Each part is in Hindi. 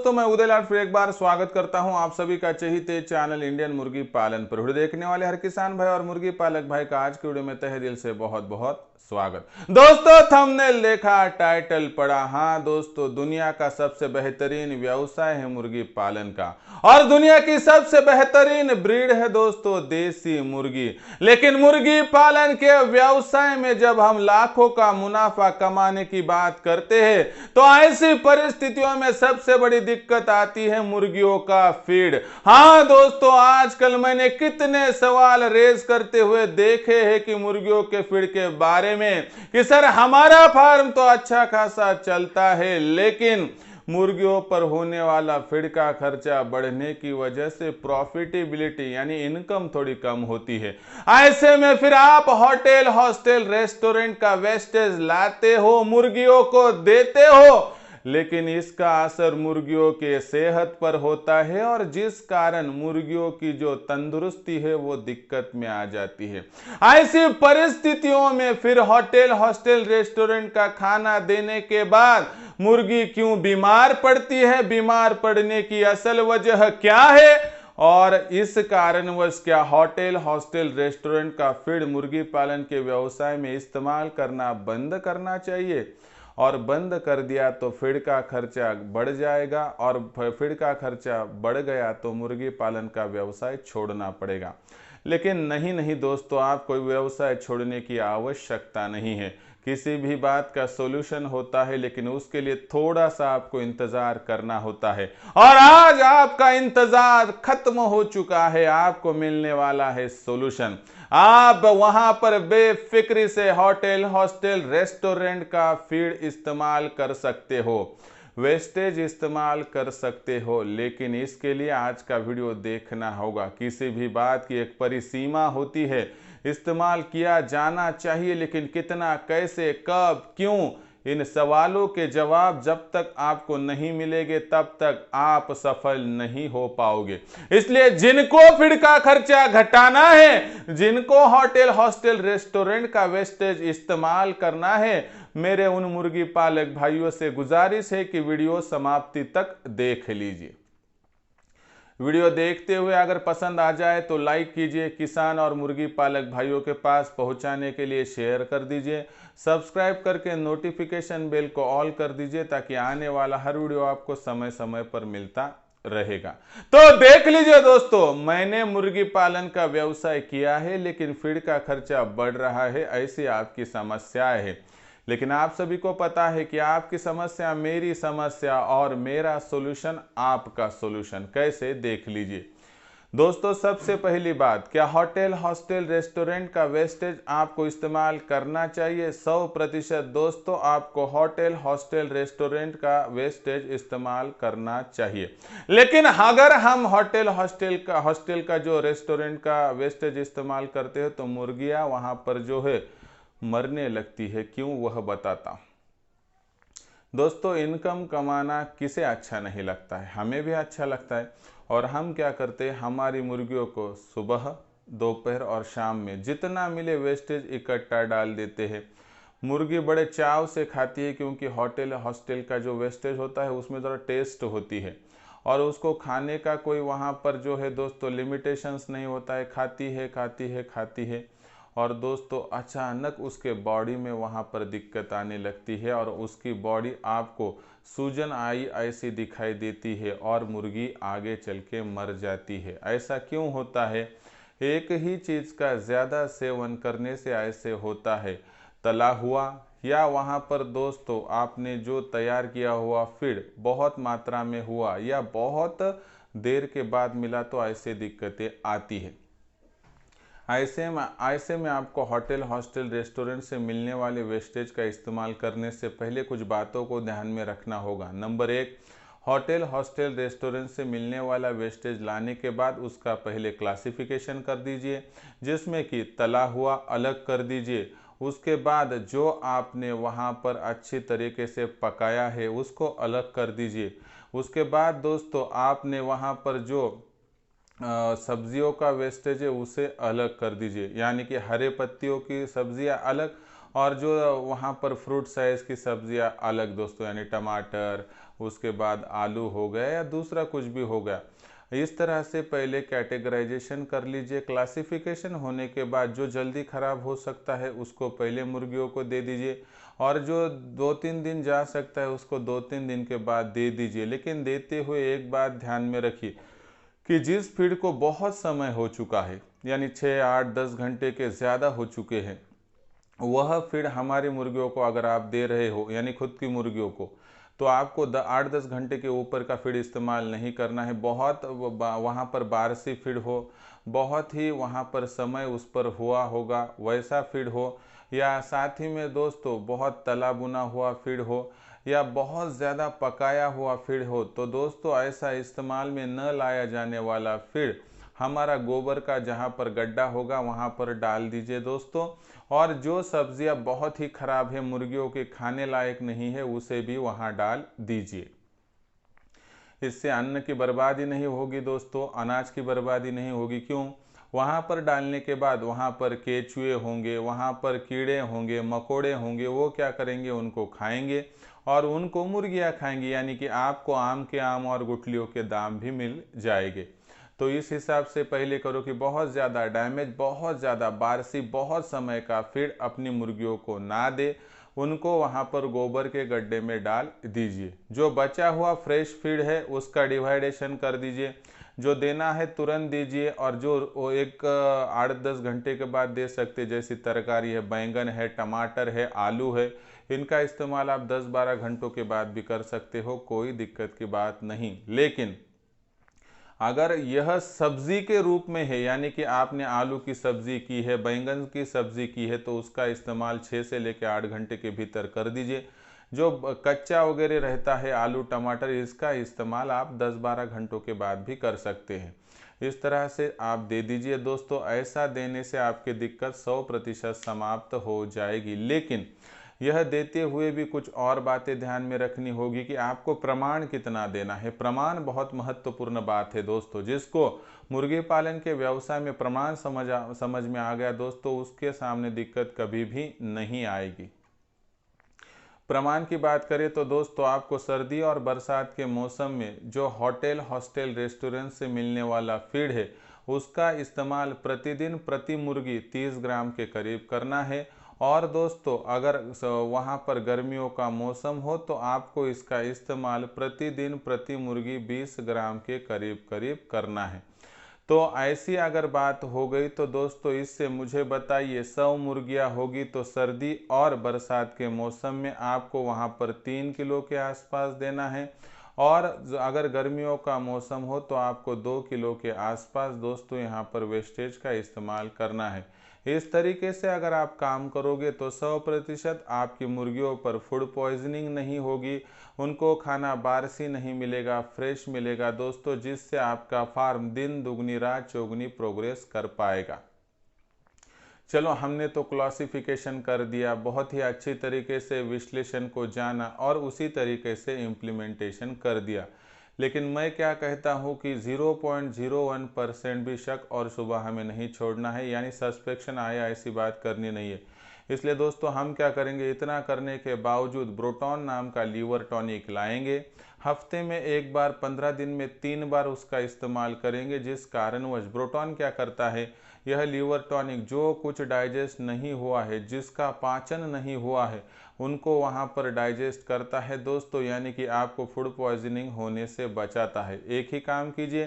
दोस्तों, मैं उदयलाल फिर एक बार स्वागत करता हूं आप सभी का चहेते चैनल इंडियन मुर्गी पालन पर। वीडियो देखने वाले हर किसान भाई और मुर्गी पालक भाई का आज के वीडियो में तहे दिल से बहुत बहुत स्वागत। दोस्तों, थंबनेल देखा, टाइटल पढ़ा। हाँ दोस्तों, दुनिया का सबसे बेहतरीन व्यवसाय है मुर्गी पालन का और दुनिया की सबसे बेहतरीन ब्रीड है दोस्तों देसी मुर्गी। लेकिन मुर्गी पालन के व्यवसाय में जब हम लाखों का मुनाफा कमाने की बात करते हैं तो ऐसी परिस्थितियों में सबसे बड़ी दिक्कत आती है मुर्गियों का फीड। हाँ दोस्तों, आजकल मैंने कितने सवाल रेज करते हुए देखे हैं कि मुर्गियों के फीड के बारे में कि सर हमारा फार्म तो अच्छा खासा चलता है लेकिन मुर्गियों पर होने वाला फीड का खर्चा बढ़ने की वजह से प्रॉफिटेबिलिटी यानी इनकम थोड़ी कम होती है। ऐसे में फिर आप होटल, हॉस्टल, रेस्टोरेंट का वेस्टेज लाते हो, मुर्गियों को देते हो, लेकिन इसका असर मुर्गियों के सेहत पर होता है और जिस कारण मुर्गियों की जो तंदुरुस्ती है वो दिक्कत में आ जाती है। ऐसी परिस्थितियों में फिर होटल, हॉस्टल, रेस्टोरेंट का खाना देने के बाद मुर्गी क्यों बीमार पड़ती है, बीमार पड़ने की असल वजह क्या है और इस कारणवश क्या होटल, हॉस्टल, रेस्टोरेंट का फीड मुर्गी पालन के व्यवसाय में इस्तेमाल करना बंद करना चाहिए और बंद कर दिया तो फीड का खर्चा बढ़ जाएगा और फीड का खर्चा बढ़ गया तो मुर्गी पालन का व्यवसाय छोड़ना पड़ेगा। लेकिन नहीं दोस्तों, आप कोई व्यवसाय छोड़ने की आवश्यकता नहीं है। किसी भी बात का सॉल्यूशन होता है लेकिन उसके लिए थोड़ा सा आपको इंतजार करना होता है और आज आपका इंतजार खत्म हो चुका है। आपको मिलने वाला है सॉल्यूशन। आप वहां पर बेफिक्री से होटल, हॉस्टल, रेस्टोरेंट का फीड इस्तेमाल कर सकते हो, वेस्टेज इस्तेमाल कर सकते हो, लेकिन इसके लिए आज का वीडियो देखना होगा। किसी भी बात की एक परिसीमा होती है, इस्तेमाल किया जाना चाहिए, लेकिन कितना, कैसे, कब, क्यों, इन सवालों के जवाब जब तक आपको नहीं मिलेंगे तब तक आप सफल नहीं हो पाओगे। इसलिए जिनको फीड का खर्चा घटाना है, जिनको होटल, हॉस्टल, रेस्टोरेंट का वेस्टेज इस्तेमाल करना है, मेरे उन मुर्गी पालक भाइयों से गुजारिश है कि वीडियो समाप्ति तक देख लीजिए। वीडियो देखते हुए अगर पसंद आ जाए तो लाइक कीजिए, किसान और मुर्गी पालक भाइयों के पास पहुंचाने के लिए शेयर कर दीजिए, सब्सक्राइब करके नोटिफिकेशन बेल को ऑल कर दीजिए ताकि आने वाला हर वीडियो आपको समय समय पर मिलता रहेगा। तो देख लीजिए दोस्तों, मैंने मुर्गी पालन का व्यवसाय किया है लेकिन फीड का खर्चा बढ़ रहा है, ऐसी आपकी समस्याएं है। लेकिन आप सभी को पता है कि आपकी समस्या मेरी समस्या और मेरा सॉल्यूशन आपका सॉल्यूशन। कैसे, देख लीजिए दोस्तों। सबसे पहली बात, क्या होटल, हॉस्टल, रेस्टोरेंट का वेस्टेज आपको इस्तेमाल करना चाहिए? 100% दोस्तों, आपको होटल, हॉस्टल, रेस्टोरेंट का वेस्टेज इस्तेमाल करना चाहिए। लेकिन अगर हम होटल, हॉस्टल का जो रेस्टोरेंट का वेस्टेज इस्तेमाल करते हैं तो मुर्गियां वहां पर जो है मरने लगती है। क्यों, वह बताता हूं। दोस्तों, इनकम कमाना किसे अच्छा नहीं लगता है, हमें भी अच्छा लगता है। और हम क्या करते हैं, हमारी मुर्गियों को सुबह, दोपहर और शाम में जितना मिले वेस्टेज इकट्ठा डाल देते हैं। मुर्गी बड़े चाव से खाती है क्योंकि होटल, हॉस्टल का जो वेस्टेज होता है उसमें ज़रा टेस्ट होती है और उसको खाने का कोई वहाँ पर जो है दोस्तों लिमिटेशंस नहीं होता है, खाती है और दोस्तों अचानक उसके बॉडी में वहाँ पर दिक्कत आने लगती है और उसकी बॉडी आपको सूजन आई ऐसी दिखाई देती है और मुर्गी आगे चल के मर जाती है। ऐसा क्यों होता है? एक ही चीज़ का ज़्यादा सेवन करने से ऐसे होता है। तला हुआ या वहाँ पर दोस्तों आपने जो तैयार किया हुआ फीड बहुत मात्रा में हुआ या बहुत देर के बाद मिला तो ऐसे दिक्कतें आती है। ऐसे में आपको होटल, हॉस्टल, रेस्टोरेंट से मिलने वाले वेस्टेज का इस्तेमाल करने से पहले कुछ बातों को ध्यान में रखना होगा। नंबर 1, होटल, हॉस्टल, रेस्टोरेंट से मिलने वाला वेस्टेज लाने के बाद उसका पहले क्लासिफिकेशन कर दीजिए, जिसमें कि तला हुआ अलग कर दीजिए। उसके बाद जो आपने वहाँ पर अच्छी तरीके से पकाया है उसको अलग कर दीजिए। उसके बाद दोस्तों आपने वहाँ पर जो सब्जियों का वेस्टेज है उसे अलग कर दीजिए, यानी कि हरे पत्तियों की सब्जियां अलग और जो वहाँ पर फ्रूट साइज की सब्जियां अलग दोस्तों, यानी टमाटर, उसके बाद आलू हो गया या दूसरा कुछ भी हो गया। इस तरह से पहले कैटेगराइजेशन कर लीजिए। क्लासिफिकेशन होने के बाद जो जल्दी ख़राब हो सकता है उसको पहले मुर्गियों को दे दीजिए, और जो 2-3 दिन जा सकता है उसको 2-3 दिन के बाद दे दीजिए। लेकिन देते हुए एक बात ध्यान में रखिए कि जिस फीड को बहुत समय हो चुका है, यानी 6, 8, 10 घंटे के ज़्यादा हो चुके हैं, वह फीड हमारी मुर्गियों को अगर आप दे रहे हो, यानी खुद की मुर्गियों को, तो आपको 8-10 घंटे के ऊपर का फीड इस्तेमाल नहीं करना है। बहुत वहाँ पर बारसी फीड हो, बहुत ही वहाँ पर समय उस पर हुआ होगा वैसा फीड हो, या साथ ही में दोस्तों बहुत तला बुना हुआ फीड हो, या बहुत ज़्यादा पकाया हुआ फीड हो, तो दोस्तों ऐसा इस्तेमाल में न लाया जाने वाला फीड हमारा गोबर का जहाँ पर गड्ढा होगा वहाँ पर डाल दीजिए दोस्तों। और जो सब्जियाँ बहुत ही खराब है, मुर्गियों के खाने लायक नहीं है, उसे भी वहाँ डाल दीजिए। इससे अन्न की बर्बादी नहीं होगी दोस्तों, अनाज की बर्बादी नहीं होगी। क्यों? वहाँ पर डालने के बाद वहाँ पर केचुए होंगे, वहाँ पर कीड़े होंगे, मकोड़े होंगे, वो क्या करेंगे? उनको खाएंगे और उनको मुर्गियाँ खाएंगी, यानी कि आपको आम के आम और गुठलियों के दाम भी मिल जाएंगे। तो इस हिसाब से पहले करो कि बहुत ज़्यादा डैमेज, बहुत ज़्यादा बारसी, बहुत समय का फीड अपनी मुर्गियों को ना दे, उनको वहाँ पर गोबर के गड्ढे में डाल दीजिए। जो बचा हुआ फ्रेश फीड है उसका डिवाइडेशन कर दीजिए, जो देना है तुरंत दीजिए, और जो वो एक 8-10 घंटे के बाद दे सकते, जैसी तरकारी है, बैंगन है, टमाटर है, आलू है, इनका इस्तेमाल आप 10-12 घंटों के बाद भी कर सकते हो, कोई दिक्कत की बात नहीं। लेकिन अगर यह सब्जी के रूप में है, यानी कि आपने आलू की सब्जी की है, बैंगन की सब्जी की है, तो उसका इस्तेमाल 6 से लेकर 8 घंटे के भीतर कर दीजिए। जो कच्चा वगैरह रहता है आलू टमाटर, इसका इस्तेमाल आप 10-12 घंटों के बाद भी कर सकते हैं। इस तरह से आप दे दीजिए दोस्तों। ऐसा देने से आपकी दिक्कत 100% समाप्त हो जाएगी। लेकिन यह देते हुए भी कुछ और बातें ध्यान में रखनी होगी कि आपको प्रमाण कितना देना है। प्रमाण बहुत महत्वपूर्ण बात है दोस्तों। जिसको मुर्गी पालन के व्यवसाय में प्रमाण समझ में आ गया दोस्तों, उसके सामने दिक्कत कभी भी नहीं आएगी। प्रमाण की बात करें तो दोस्तों, आपको सर्दी और बरसात के मौसम में जो होटल, हॉस्टल, रेस्टोरेंट से मिलने वाला फीड है, उसका इस्तेमाल प्रतिदिन प्रति मुर्गी 30 ग्राम के करीब करना है। और दोस्तों, अगर वहाँ पर गर्मियों का मौसम हो तो आपको इसका इस्तेमाल प्रतिदिन प्रति मुर्गी 20 ग्राम के करीब करीब करना है। तो ऐसी अगर बात हो गई तो दोस्तों, इससे मुझे बताइए 100 मुर्गियाँ होगी तो सर्दी और बरसात के मौसम में आपको वहाँ पर 3 किलो के आसपास देना है, और अगर गर्मियों का मौसम हो तो आपको 2 किलो के आसपास दोस्तों यहाँ पर वेस्टेज का इस्तेमाल करना है। इस तरीके से अगर आप काम करोगे तो 100% आपकी मुर्गियों पर फूड पॉइजनिंग नहीं होगी, उनको खाना बारसी नहीं मिलेगा, फ्रेश मिलेगा दोस्तों, जिससे आपका फार्म दिन दुगनी रात चौगुनी प्रोग्रेस कर पाएगा। चलो, हमने तो क्लासिफिकेशन कर दिया, बहुत ही अच्छी तरीके से विश्लेषण को जाना और उसी तरीके से इम्प्लीमेंटेशन कर दिया। लेकिन मैं क्या कहता हूँ कि 0.01% भी शक और शुबह हमें नहीं छोड़ना है, यानी सस्पेक्शन आया ऐसी बात करनी नहीं है। इसलिए दोस्तों, हम क्या करेंगे, इतना करने के बावजूद ब्रोटॉन नाम का लीवर टॉनिक लाएंगे। हफ्ते में एक बार, 15 दिन में 3 बार उसका इस्तेमाल करेंगे। जिस कारणवश ब्रोटॉन क्या करता है, यह लीवर टॉनिक जो कुछ डाइजेस्ट नहीं हुआ है, जिसका पाचन नहीं हुआ है, उनको वहाँ पर डाइजेस्ट करता है दोस्तों, यानी कि आपको फूड पॉइजनिंग होने से बचाता है। एक ही काम कीजिए,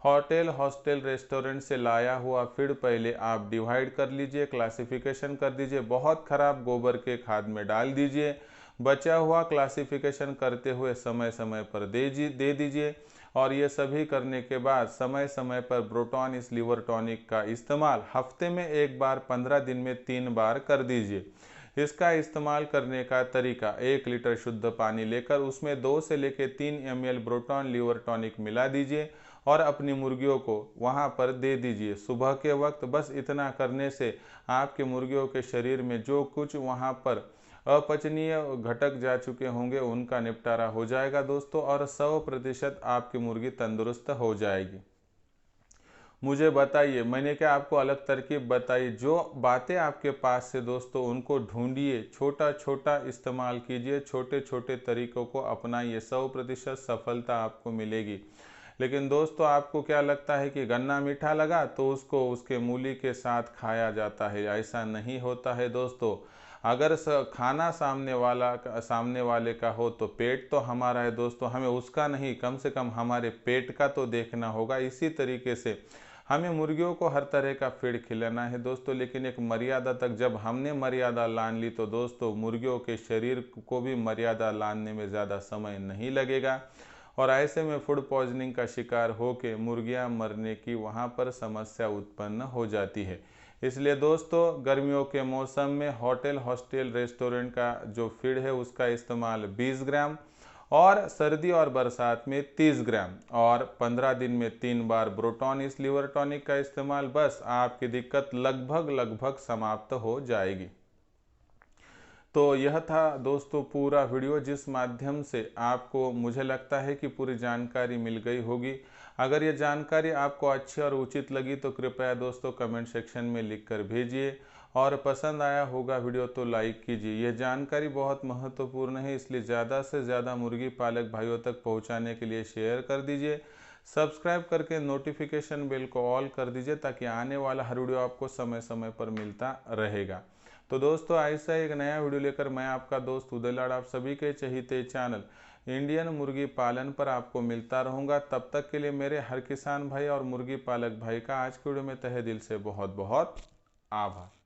होटल, हॉस्टल, रेस्टोरेंट से लाया हुआ फीड पहले आप डिवाइड कर लीजिए, क्लासिफिकेशन कर दीजिए, बहुत खराब गोबर के खाद में डाल दीजिए, बचा हुआ क्लासिफिकेशन करते हुए समय समय पर दे दीजिए। और ये सभी करने के बाद समय समय पर ब्रोटॉन, इस लीवर टॉनिक का इस्तेमाल हफ्ते में एक बार, 15 दिन में 3 बार कर दीजिए। इसका इस्तेमाल करने का तरीका, 1 लीटर शुद्ध पानी लेकर उसमें 2 से लेकर 3 ml ब्रोटॉन लीवर टॉनिक मिला दीजिए और अपनी मुर्गियों को वहां पर दे दीजिए सुबह के वक्त। बस इतना करने से आपके मुर्गियों के शरीर में जो कुछ वहां पर अपचनीय घटक जा चुके होंगे उनका निपटारा हो जाएगा दोस्तों, और 100% आपकी मुर्गी तंदुरुस्त हो जाएगी। मुझे बताइए, मैंने क्या आपको अलग तरकीब बताई? जो बातें आपके पास से दोस्तों उनको ढूंढिए, छोटा छोटा इस्तेमाल कीजिए, छोटे छोटे तरीकों को अपनाइए, 100% सफलता आपको मिलेगी। लेकिन दोस्तों आपको क्या लगता है कि गन्ना मीठा लगा तो उसको उसके मूली के साथ खाया जाता है? ऐसा नहीं होता है दोस्तों। अगर खाना सामने वाले का हो तो पेट तो हमारा है दोस्तों, हमें उसका नहीं, कम से कम हमारे पेट का तो देखना होगा। इसी तरीके से हमें मुर्गियों को हर तरह का फीड खिलाना है दोस्तों, लेकिन एक मर्यादा तक। जब हमने मर्यादा लान ली तो दोस्तों मुर्गियों के शरीर को भी मर्यादा लाने में ज़्यादा समय नहीं लगेगा, और ऐसे में फूड पॉइजनिंग का शिकार होकर मुर्गियां मरने की वहां पर समस्या उत्पन्न हो जाती है। इसलिए दोस्तों गर्मियों के मौसम में होटल, हॉस्टल, रेस्टोरेंट का जो फीड है उसका इस्तेमाल 20 ग्राम, और सर्दी और बरसात में 30 ग्राम, और 15 दिन में 3 बार ब्रोटॉन इस लीवर टॉनिक का इस्तेमाल, बस आपकी दिक्कत लगभग समाप्त हो जाएगी। तो यह था दोस्तों पूरा वीडियो, जिस माध्यम से आपको मुझे लगता है कि पूरी जानकारी मिल गई होगी। अगर यह जानकारी आपको अच्छी और उचित लगी तो कृपया दोस्तों कमेंट सेक्शन में लिखकर भेजिए, और पसंद आया होगा वीडियो तो लाइक कीजिए। यह जानकारी बहुत महत्वपूर्ण है, इसलिए ज़्यादा से ज़्यादा मुर्गी पालक भाइयों तक पहुंचाने के लिए शेयर कर दीजिए। सब्सक्राइब करके नोटिफिकेशन बेल को ऑल कर दीजिए, ताकि आने वाला हर वीडियो आपको समय समय पर मिलता रहेगा। तो दोस्तों ऐसा एक नया वीडियो लेकर मैं आपका दोस्त उदय लाड आप सभी के चहीते चैनल इंडियन मुर्गी पालन पर आपको मिलता रहूँगा। तब तक के लिए मेरे हर किसान भाई और मुर्गी पालक भाई का आज के वीडियो में तहे दिल से बहुत बहुत आभार।